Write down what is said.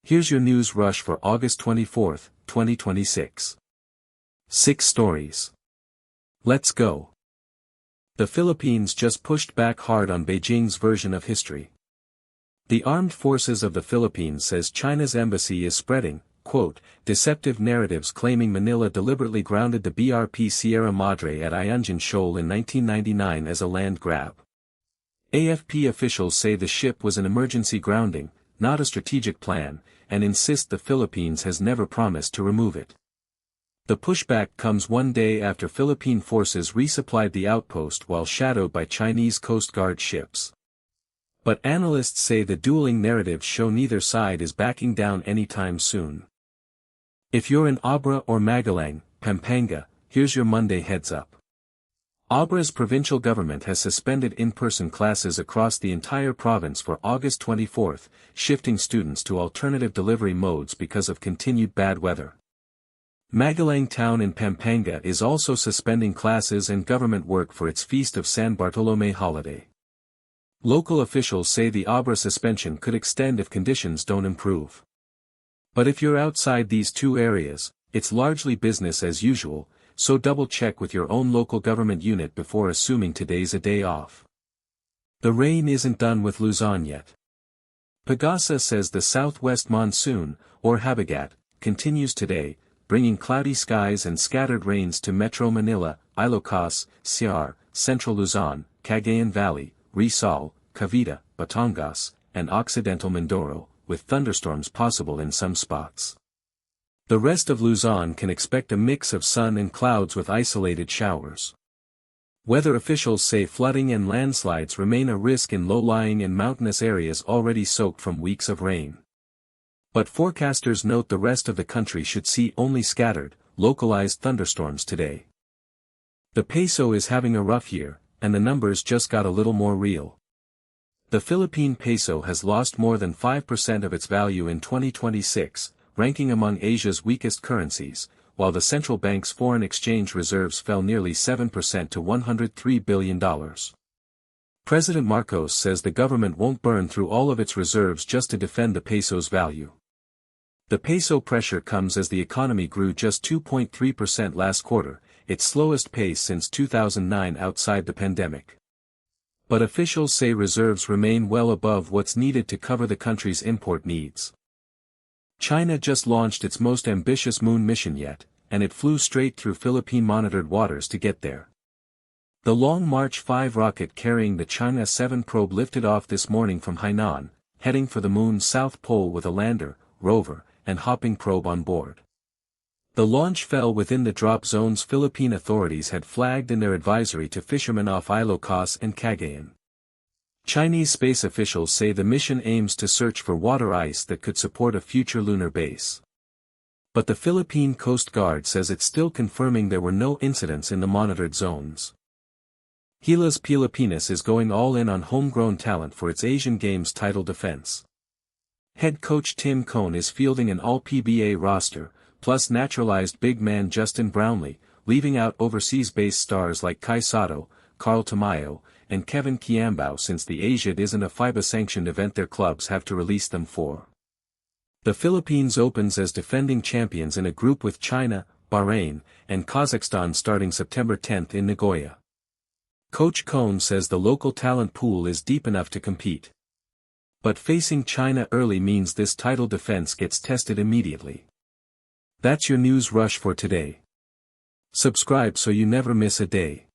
Here's your news rush for August 24, 2026. 6 stories. Let's go. The Philippines just pushed back hard on Beijing's version of history. The Armed Forces of the Philippines says China's embassy is spreading, quote, deceptive narratives claiming Manila deliberately grounded the BRP Sierra Madre at Ayungin Shoal in 1999 as a land grab. AFP officials say the ship was an emergency grounding, not a strategic plan, and insist the Philippines has never promised to remove it. The pushback comes one day after Philippine forces resupplied the outpost while shadowed by Chinese Coast Guard ships. But analysts say the dueling narratives show neither side is backing down anytime soon. If you're in Abra or Magalang, Pampanga, here's your Monday heads up. Abra's provincial government has suspended in-person classes across the entire province for August 24, shifting students to alternative delivery modes because of continued bad weather. Magalang town in Pampanga is also suspending classes and government work for its Feast of San Bartolome holiday. Local officials say the Abra suspension could extend if conditions don't improve. But if you're outside these two areas, it's largely business as usual, so double-check with your own local government unit before assuming today's a day off. The rain isn't done with Luzon yet. Pagasa says the southwest monsoon, or Habagat, continues today, bringing cloudy skies and scattered rains to Metro Manila, Ilocos, Siar, Central Luzon, Cagayan Valley, Rizal, Cavite, Batangas, and Occidental Mindoro, with thunderstorms possible in some spots. The rest of Luzon can expect a mix of sun and clouds with isolated showers. Weather officials say flooding and landslides remain a risk in low-lying and mountainous areas already soaked from weeks of rain. But forecasters note the rest of the country should see only scattered, localized thunderstorms today. The peso is having a rough year, and the numbers just got a little more real. The Philippine peso has lost more than 5% of its value in 2026, ranking among Asia's weakest currencies, while the central bank's foreign exchange reserves fell nearly 7% to $103 billion. President Marcos says the government won't burn through all of its reserves just to defend the peso's value. The peso pressure comes as the economy grew just 2.3% last quarter, its slowest pace since 2009 outside the pandemic. But officials say reserves remain well above what's needed to cover the country's import needs. China just launched its most ambitious moon mission yet, and it flew straight through Philippine-monitored waters to get there. The Long March 5 rocket carrying the Chang'e 7 probe lifted off this morning from Hainan, heading for the moon's south pole with a lander, rover, and hopping probe on board. The launch fell within the drop zones Philippine authorities had flagged in their advisory to fishermen off Ilocos and Cagayan. Chinese space officials say the mission aims to search for water ice that could support a future lunar base. But the Philippine Coast Guard says it's still confirming there were no incidents in the monitored zones. Gilas Pilipinas is going all in on homegrown talent for its Asian Games title defense. Head coach Tim Cone is fielding an All-PBA roster, plus naturalized big man Justin Brownlee, leaving out overseas-based stars like Kai Sato, Carl Tamayo, and Kevin Kiambao since the Asiad isn't a FIBA-sanctioned event their clubs have to release them for. The Philippines opens as defending champions in a group with China, Bahrain, and Kazakhstan starting September 10 in Nagoya. Coach Cone says the local talent pool is deep enough to compete. But facing China early means this title defense gets tested immediately. That's your news rush for today. Subscribe so you never miss a day.